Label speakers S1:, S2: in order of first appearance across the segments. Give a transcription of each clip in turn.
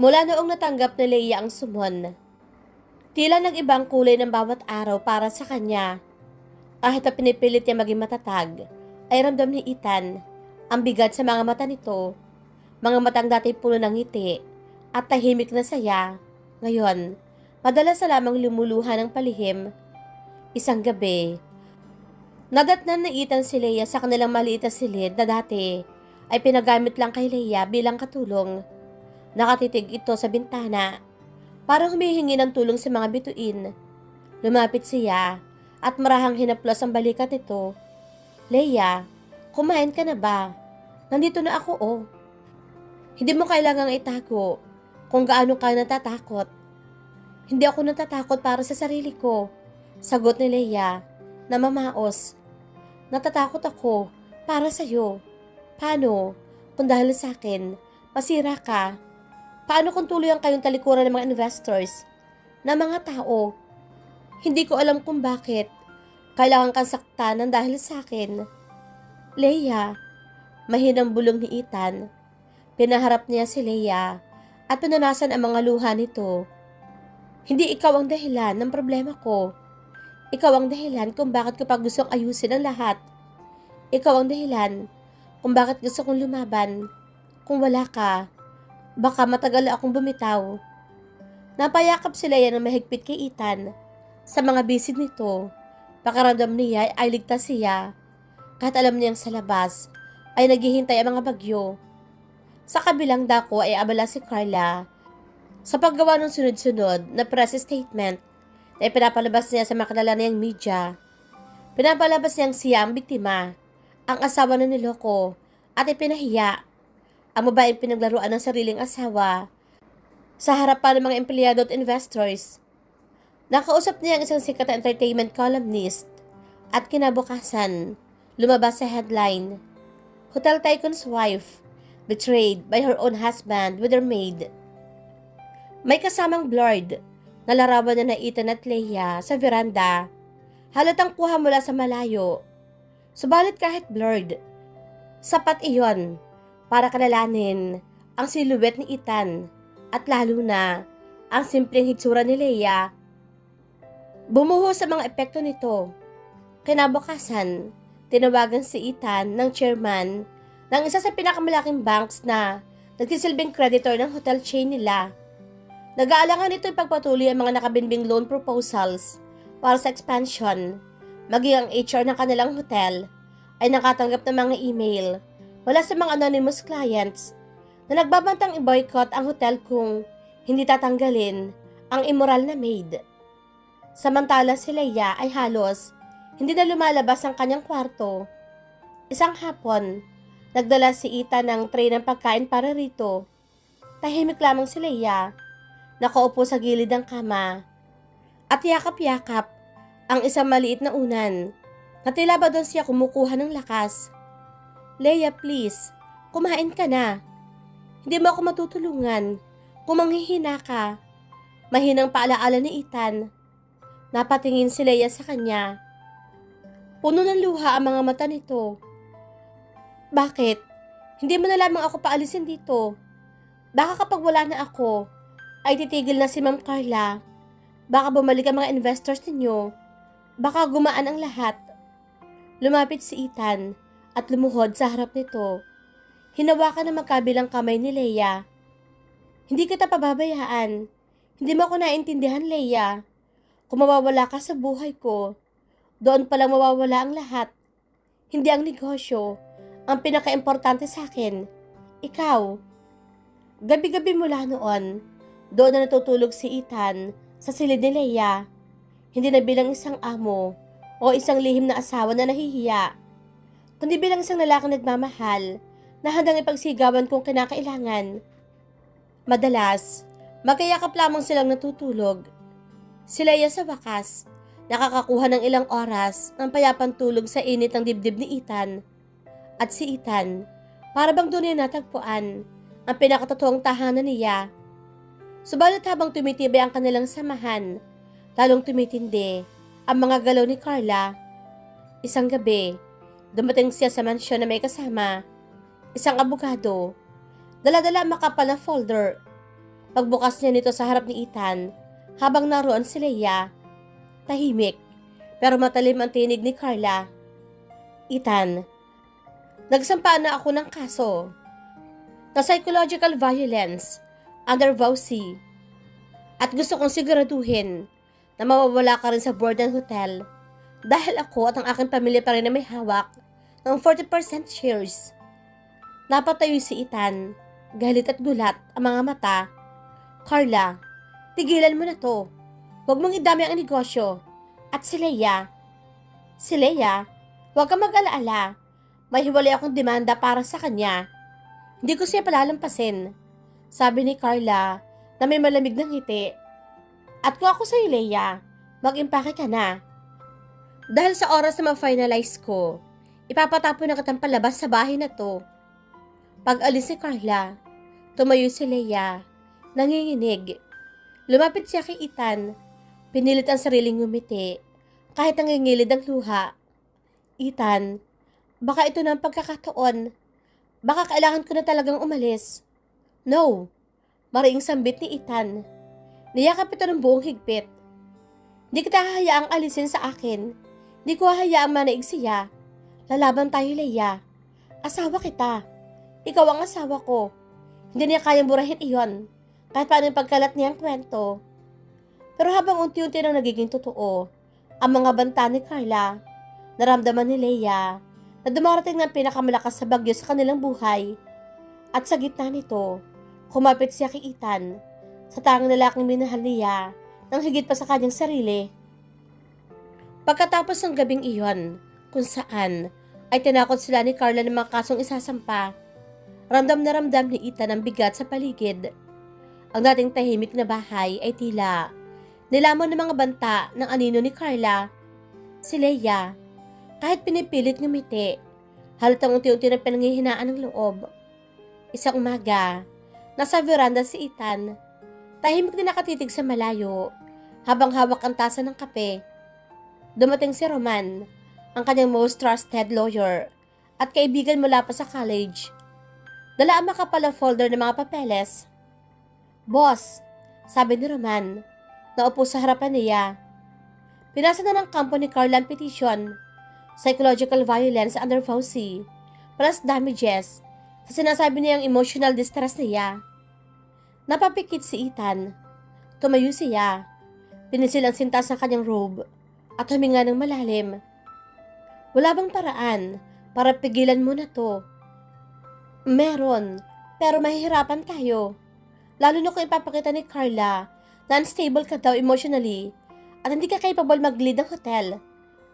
S1: Mula noong natanggap ni Leia ang sumon, tila nag-ibang kulay ng bawat araw para sa kanya. Kahit na pinipilit niya maging matatag, ay ramdam ni Ethan ang bigat sa mga mata nito. Mga matang dati puno ng ngiti at tahimik na saya. Ngayon, madalas na lamang lumuluha ng palihim. Isang gabi, nadatnan ni Ethan si Leia sa kanilang maliit na silid na dati ay pinagamit lang kay Leia bilang katulong. Nakatitig ito sa bintana, parang humihingi ng tulong sa mga bituin. Lumapit siya at marahang hinaplos ang balikat nito. Leia, kumain ka na ba? Nandito na ako oh. Hindi mo kailangang itago kung gaano ka natatakot. Hindi ako natatakot para sa sarili ko, sagot ni Leia na mamaos. Natatakot ako para sa'yo. Paano kung dahil sa akin, masira ka? Paano kung tuluyan kayong talikuran ng mga investors, na mga tao? Hindi ko alam kung bakit kailangan kang saktan ng dahil sa akin. Leia, mahinang bulong ni Ethan. Pinaharap niya si Leia at pinunasan ang mga luha nito. Hindi ikaw ang dahilan ng problema ko. Ikaw ang dahilan kung bakit ko pa gustong ayusin ang lahat. Ikaw ang dahilan kung bakit gusto kong lumaban. Kung wala ka, baka matagal akong bumitaw. Napayakap si Leia ng mahigpit kay Ethan. Sa mga bisid nito, pakiramdam niya ay ligtas siya. Kahit alam niyang sa labas ay naghihintay ang mga bagyo. Sa kabilang dako ay abala si Carla sa paggawa ng sunod-sunod na press statement na ipinapalabas niya sa makilala niyang media. Pinapalabas niyang siya ang biktima, ang asawa na niloko at ipinahiya. Ang babaeng pinaglaruan ng sariling asawa sa harapan ng mga empleyado at investors. Nakausap niya ang isang sikat na entertainment columnist at kinabukasan, lumabas sa headline, Hotel Tycoon's wife betrayed by her own husband with her maid. May kasamang blurred na larawan na Ethan at Leia sa veranda. Halatang kuha mula sa malayo. Subalit kahit blurred, sapat iyon para kalalanin ang silhouette ni Ethan at lalo na ang simpleng hitsura ni Leia. Bumuho sa mga epekto nito. Kinabukasan, tinawagan si Ethan ng chairman ng isa sa pinakamalaking banks na nagsisilbing creditor ng hotel chain nila. Nag-aalangan nito yung pagpatuloy ang mga nakabinbing loan proposals para sa expansion. Maging ang HR ng kanilang hotel ay nakatanggap ng mga email mula sa mga anonymous clients na nagbabantang i-boycott ang hotel kung hindi tatanggalin ang immoral na maid. Samantala si Leia ay halos hindi na lumalabas ang kanyang kwarto. Isang hapon, nagdala si Ethan ng tray ng pagkain para rito. Tahimik lamang si Leia, nakaupo sa gilid ng kama, at yakap-yakap ang isang maliit na unan, na tila ba doon siya kumukuha ng lakas. Leia, please, kumain ka na. Hindi mo ako matutulungan kung manghihina ka. Mahinang paalaala ni Ethan. Napatingin si Leia sa kanya. Puno ng luha ang mga mata nito. Bakit? Hindi mo na lamang ako paalisin dito. Baka kapag wala na ako, ay titigil na si Ma'am Carla. Baka bumalik ang mga investors ninyo. Baka gumaan ang lahat. Lumapit si Ethan at lumuhod sa harap nito. Hinawakan ng magkabilang kamay ni Leia. Hindi kita pababayaan. Hindi mo ako naintindihan, Leia. Kung mawawala ka sa buhay ko, doon palang mawawala ang lahat. Hindi ang negosyo ang pinaka-importante sa akin. Ikaw. Gabi-gabi mula noon, doon na natutulog si Ethan sa silid ni Leia. Hindi na bilang isang amo o isang lihim na asawa na nahihiya, kundi bilang isang lalaking nagmamahal na handang ipagsigawan kung kinakailangan. Madalas, magkayakap lamang silang natutulog. Si Leia sa wakas, nakakakuha ng ilang oras ng payapang tulog sa init ng dibdib ni Ethan. At si Ethan, para bang doon niya natagpuan ang pinakatotoong tahanan niya. Subalit habang tumitibay ang kanilang samahan, lalong tumitindi ang mga galaw ni Carla. Isang gabi, dumating siya sa mansyon na may kasama isang abogado. Dala-dala ang makapal na folder. Pagbukas niya nito sa harap ni Ethan, habang naroon si Leia, tahimik, pero matalim ang tinig ni Carla. Ethan, nagsampa na ako ng kaso na psychological violence under VAUSI at gusto kong siguraduhin na mawawala ka rin sa board ng hotel dahil ako at ang aking pamilya pa rin na may hawak ng 40% shares. Napatayo si Ethan, galit at gulat ang mga mata. Carla, tigilan mo na to. Huwag mong idami ang negosyo. At si Leia, huwag kang mag-alaala. May hiwalay akong demanda para sa kanya. Hindi ko siya palalampasin. Sabi ni Carla na may malamig ng ngiti. At kung ako sa'yo, Leia, mag-impake ka na. Dahil sa oras na ma-finalize ko, ipapatapon na kitang palabas sa bahay na to. Pag-alis ni Carla, tumayo si Leia, nanginginig. Lumapit siya kay Ethan, pinilit ang sariling ngumiti, kahit nangingilid ang luha. Ethan, baka ito na ang pagkakataon. Baka kailangan ko na talagang umalis. No, mariing sambit ni Ethan. Niyakap ito ng buong higpit. Hindi kita hahayaang alisin sa akin. Hindi ko hahayaang manaig siya. Lalaban tayo, Leia. Asawa kita. Ikaw ang asawa ko. Hindi niya kayang burahin iyon, kahit paano yung pagkalat niyang kwento. Pero habang unti-unti nang nagiging totoo, ang mga banta ni Carla, naramdaman ni Leia na dumarating ng pinakamalakas sa bagyo sa kanilang buhay. At sa gitna nito, kumapit siya kay Ethan, sa tanging lalaking minahal niya nang higit pa sa kanyang sarili. Pagkatapos ng gabing iyon, kung saan ay tinakot sila ni Carla ng mga kasong isasampa, ramdam na ramdam ni Ethan ang bigat sa paligid. Ang dating tahimik na bahay ay tila nilamon ng mga banta ng anino ni Carla. Si Leia, kahit pinipilit ngumiti, halatang unti-unti na pinanghihinaan ng loob. Isang umaga, nasa veranda si Ethan, tahimik na nakatitig sa malayo, habang hawak ang tasa ng kape. Dumating si Roman, ang kanyang most trusted lawyer, at kaibigan mula pa sa college. Dala ang makapal na folder ng mga papeles. Boss, sabi ni Roman, naupo sa harapan niya. Pinasa na ng kampo ni Carla ang petition, psychological violence under VAUSI, plus damages, sa sinasabi niyang emotional distress niya. Napapikit si Ethan. Tumayo siya. Pinisil ang sintas ng kanyang robe at huminga ng malalim. Wala bang paraan para pigilan mo na to? Meron, pero mahihirapan tayo. Lalo na kung ipapakita ni Carla na unstable ka daw emotionally at hindi ka capable mag-lead ng hotel.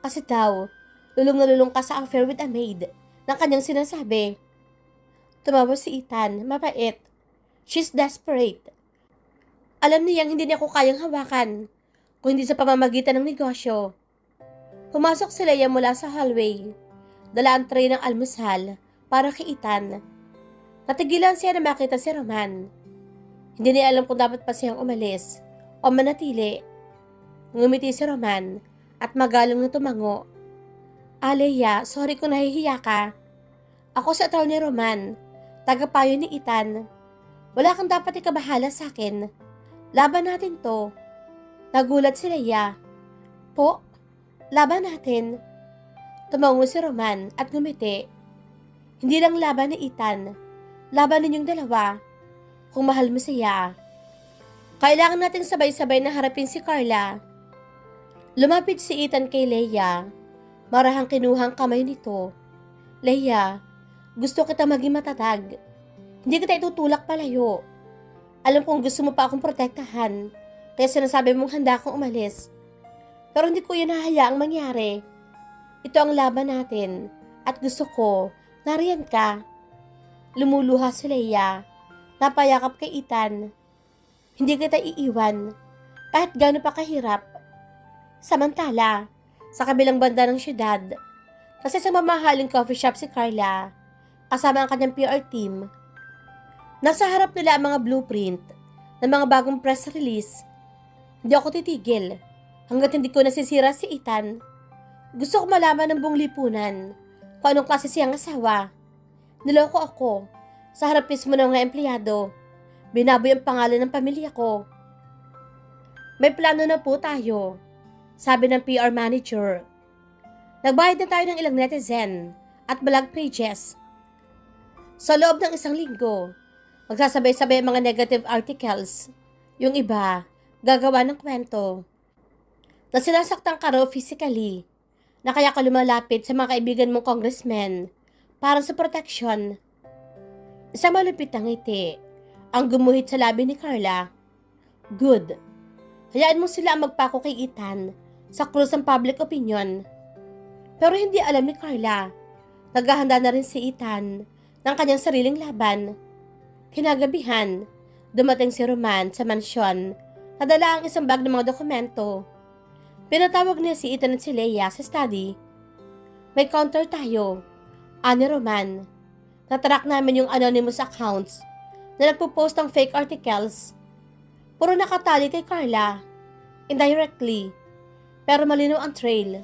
S1: Kasi daw, lulong na lulong ka sa affair with a maid ng kanyang sinasabi. Tumawa si Ethan, mapait. She's desperate. Alam niyang hindi niya ako kayang hawakan kung hindi sa pamamagitan ng negosyo. Pumasok si Leia mula sa hallway. Dala ang tray ng almusal para kay Ethan. Natigilan siya na makita si Roman. Hindi niya alam kung dapat pa siyang umalis o manatili. Ngumiti si Roman at magalang na tumango. Leia, sorry kung nahihiya ka. Ako si Atty. Roman, tagapayo ni Ethan. Wala kang dapat ikabahala sa akin. Laban natin to. Nagulat si Leia. Po, laban natin. Tumango si Roman at ngumiti. Hindi lang laban ni Ethan. Laban ninyong dalawa. Kung mahal mo siya. Kailangan nating sabay-sabay na harapin si Carla. Lumapit si Ethan kay Leia. Marahang kinuhang kamay nito. Leia, gusto kita maging matatag. Hindi kita itutulak palayo. Alam kong gusto mo pa akong protektahan, kaya sinasabi mong handa akong umalis. Pero hindi ko yan hahayaang mangyari. Ito ang laban natin, at gusto ko, nariyan ka. Lumuluha si Leia, napayakap kay Ethan. Hindi kita iiwan, kahit gaano pa kahirap. Samantala, sa kabilang banda ng syudad, kasi sa mamahaling coffee shop si Carla, kasama ang kanyang PR team. Nasa harap nila ang mga blueprint ng mga bagong press release. Hindi ako titigil hanggat hindi ko nasisira si Ethan. Gusto ko malaman ng buong lipunan kung anong klase siyang asawa. Niloko ako sa harap mismo ng mga empleyado. Binaboy ang pangalan ng pamilya ko. May plano na po tayo, sabi ng PR manager. Nagbayad na tayo ng ilang netizen at blog pages. Sa loob ng isang linggo, magsasabay-sabay ang mga negative articles. Yung iba, gagawa ng kwento na sinasaktan ka raw physically, na kaya ka lumalapit sa mga kaibigan mong congressmen para sa protection. Isang malupit na ngiti ang gumuhit sa labi ni Carla. Good. Hayaan mo sila ang magpako kay Ethan sa krus ng public opinion. Pero hindi alam ni Carla, naghahanda na rin si Ethan ng kanyang sariling laban. Kinagabihan, dumating si Roman sa mansyon, nadala ang isang bag ng mga dokumento. Pinatawag niya si Ethan at si Leia sa study. May counter tayo, ani Roman. Natrack namin yung anonymous accounts na nagpo-post ng fake articles. Puro nakatali kay Carla, indirectly, pero malinaw ang trail.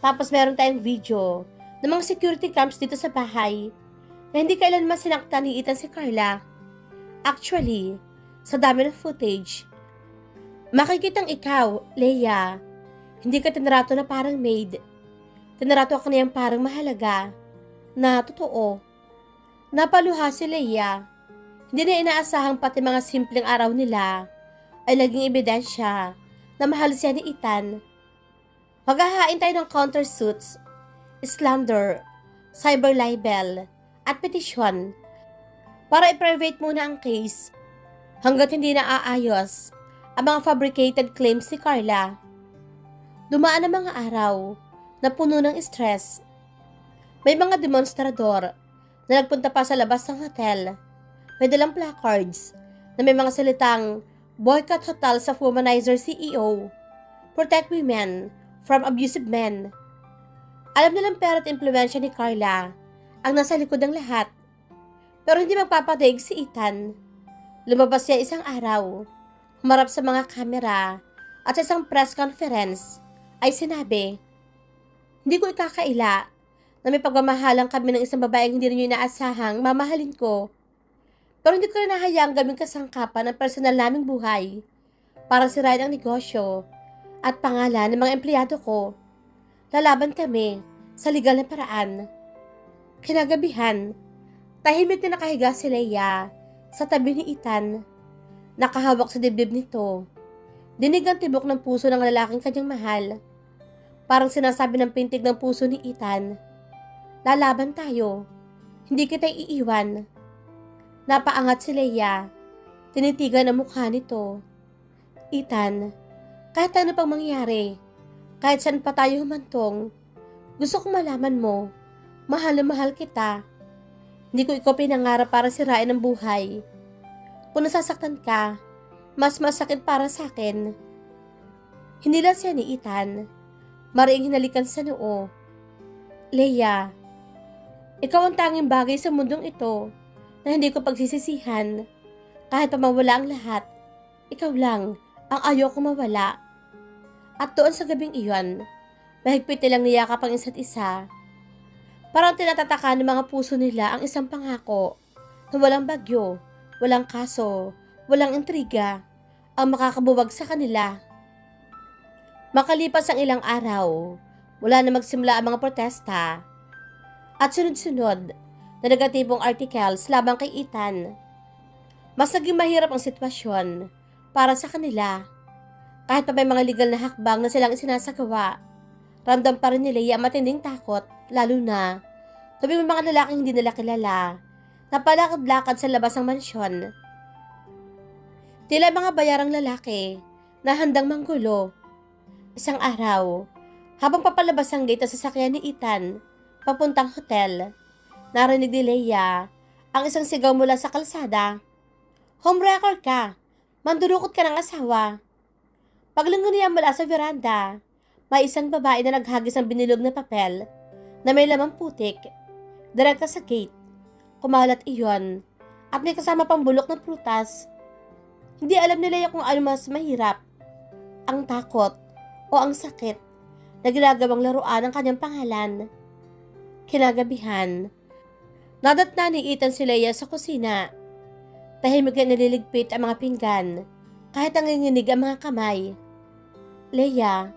S1: Tapos meron tayong video ng mga security cams dito sa bahay na hindi kailanman sinaktan ni Ethan si Carla. Actually, sa dami ng footage, makikitang ikaw, Leia, hindi ka tinrato na parang maid. Tinrato ka niyang parang mahalaga, na totoo. Napaluha si Leia. Hindi na inaasahang pati mga simpleng araw nila ay naging ebidensya na mahal siya ni Ethan. Maghahain tayo ng countersuits, slander, cyber libel, at petisyon para i-private muna ang case hanggat hindi na aayos ang mga fabricated claims ni Carla. Dumaan ang mga araw na puno ng stress. May mga demonstrador na nagpunta pa sa labas ng hotel. May dalang placards na may mga salitang boycott hotels of womanizer CEO, protect women from abusive men. Alam nilang pera at impluwensya ni Carla ang nasa likod ng lahat. Pero hindi magpapadaig si Ethan. Lumabas siya isang araw, humarap sa mga kamera at sa isang press conference ay sinabi, hindi ko ikakaila na may pagmamahalang kami ng isang babaeng hindi rin yung inaasahang mamahalin ko. Pero hindi ko rin nahayaang gawing kasangkapan ng personal naming buhay para sirain ang negosyo at pangalan ng mga empleyado ko. Lalaban kami sa legal na paraan. Kinagabihan, tahimik na nakahiga si Leia sa tabi ni Ethan. Nakahawak sa dibdib nito. Dinig ang tibok ng puso ng lalaking kanyang mahal. Parang sinasabi ng pintig ng puso ni Ethan, lalaban tayo. Hindi kita iiwan. Napaangat si Leia. Tinitigan ang mukha nito. Ethan, kahit ano pang mangyari, kahit saan pa tayo humantong, gusto kong malaman mo, mahal na mahal kita. Hindi ko ikaw pinangarap para sirain ang buhay. Kung nasasaktan ka, mas masakit para sa akin. Hindi lang siya ni Ethan. Mariing hinalikan sa noo. Leia, ikaw ang tanging bagay sa mundong ito na hindi ko pagsisisihan. Kahit pa mawala ang lahat, ikaw lang ang ayaw ko mawala. At doon sa gabing iyon, mahigpit nilang niyakap ang isa't isa. Parang tinatataka ng mga puso nila ang isang pangako na walang bagyo, walang kaso, walang intriga ang makakabuwag sa kanila. Makalipas ang ilang araw, mula na magsimula ang mga protesta at sunod-sunod na negatibong articles laban kay Ethan. Mas naging mahirap ang sitwasyon para sa kanila. Kahit pa may mga legal na hakbang na silang isinasagawa, ramdam pa rin nila ang matinding takot, lalo na tuwing may mga lalaking hindi nila kilala na palakad-lakad sa labas ng mansyon. Tila mga bayarang lalaki na handang manggulo. Isang araw, habang papalabas ang gate sa sasakyan ni Ethan papuntang hotel, narinig ni Leia ang isang sigaw mula sa kalsada. Homewrecker ka! Mandurukot ka ng asawa! Paglingon niya mula sa veranda, may isang babae na naghagis ng binilog na papel na may lamang putik, direkta sa gate. Kumalat iyon at may kasama pang bulok ng prutas. Hindi alam ni Leia kung ano mas mahirap, ang takot o ang sakit na ginagawang laruan ng kanyang pangalan. Kinagabihan, nadatna ni Ethan si Leia sa kusina. Tahimik na nililigpit ang mga pinggan kahit nanginginig ang mga kamay. Leia,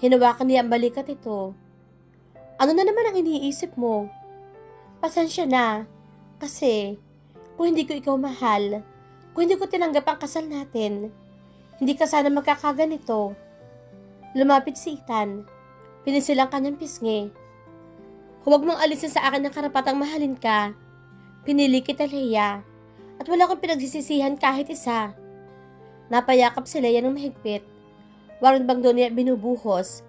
S1: hinawakan niya ang balikat ito. Ano na naman ang iniisip mo? Pasensya na, kasi kung hindi ko ikaw mahal, kung hindi ko tinanggap ang kasal natin, hindi ka sana magkakaganito. Lumapit si Ethan. Pinisil ang kanyang pisngi. Huwag mong alisin sa akin ang karapatang mahalin ka. Pinili kita, Leia, at wala akong pinagsisisihan kahit isa. Napayakap si Leia ng mahigpit. Warang bang doon niya binubuhos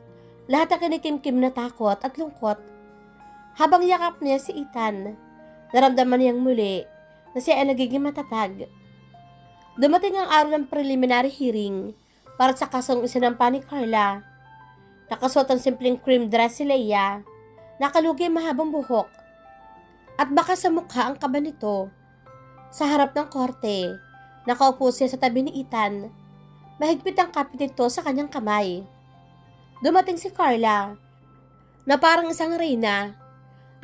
S1: lahat ang kinikimkim na takot at lungkot. Habang yakap niya si Ethan, naramdaman niyang muli na siya ay nagiging matatag. Dumating ang araw ng preliminary hearing para sa kasong isinampa ni Carla. Nakasuot ang simpleng cream dress si Leia, nakalugi ang mahabang buhok, at baka sa mukha ang kaba nito. Sa harap ng korte, nakaupo siya sa tabi ni Ethan. Mahigpit ang kapit nito sa kanyang kamay. Dumating si Carla, na parang isang reyna,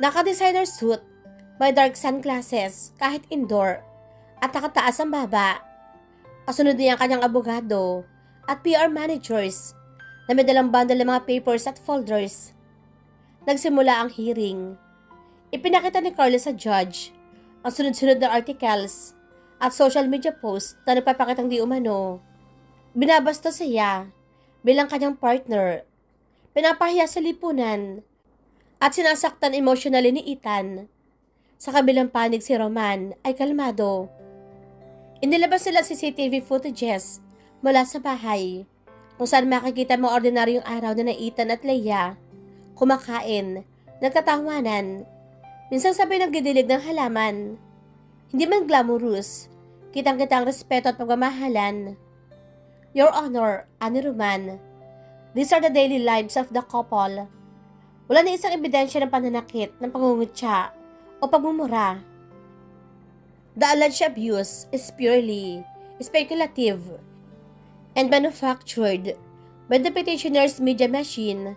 S1: naka-designer suit, may dark sunglasses kahit indoor, at nakataas ang baba. Kasunod niya ang kanyang abogado at PR managers na may dalang bundle ng mga papers at folders. Nagsimula ang hearing. Ipinakita ni Carla sa judge ang sunod-sunod na articles at social media posts na nagpapakitang di umano binabastos siya bilang kanyang partner, pinapahiya sa lipunan, at sinasaktan emotionally ni Ethan. Sa kabilang panig si Roman ay kalmado. Inilabas sila CCTV footages mula sa bahay kung saan makikita mo ordinaryong araw na Ethan at Leia, kumakain, nagtatawanan, minsan sabay nagdidilig ng halaman. Hindi man glamorous, kitang-kitang respeto at pagmamahalan. Your Honor, ani Roman, these are the daily lives of the couple. Wala na isang ebidensya ng pananakit, ng pangungutya o pagmumura. The alleged abuse is purely speculative and manufactured by the petitioner's media machine.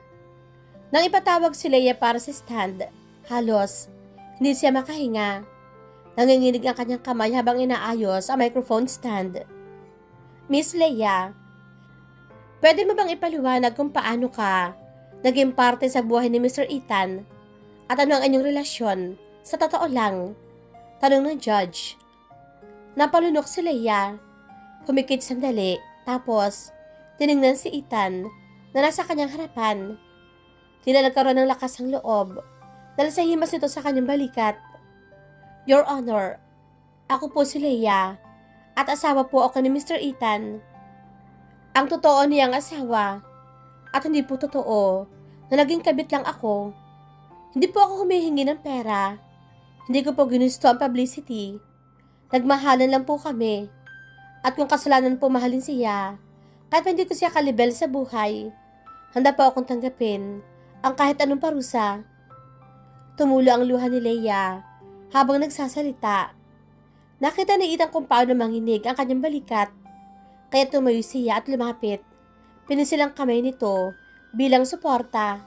S1: Nang ipatawag si Leia para sa stand, halos hindi siya makahinga. Nanginginig ang kanyang kamay habang inaayos ang microphone stand. Miss Leia, pwede mo bang ipaliwanag kung paano ka naging parte sa buhay ni Mr. Ethan at ano ang inyong relasyon sa totoo lang? Tanong ng judge. Napalunok si Leia, humikit sandali, tapos tiningnan si Ethan na nasa kanyang harapan. Tila nagkaroon ng lakas ang loob dahil sa himas nito sa kanyang balikat. Your Honor, ako po si Leia at asawa po ako ni Mr. Ethan. Ang totoo niyang asawa at hindi po totoo na naging kabit lang ako. Hindi po ako humihingi ng pera. Hindi ko po ginusto ang publicity. Nagmahalan lang po kami. At kung kasalanan po mahalin siya, kahit hindi ko siya kalibel sa buhay, handa po akong tanggapin ang kahit anong parusa. Tumulo ang luha ni Leia habang nagsasalita. Nakita ni Ethan kung paano manginig ang kanyang balikat, kaya tumayo siya at lumapit. Pinisil ang kamay nito bilang suporta.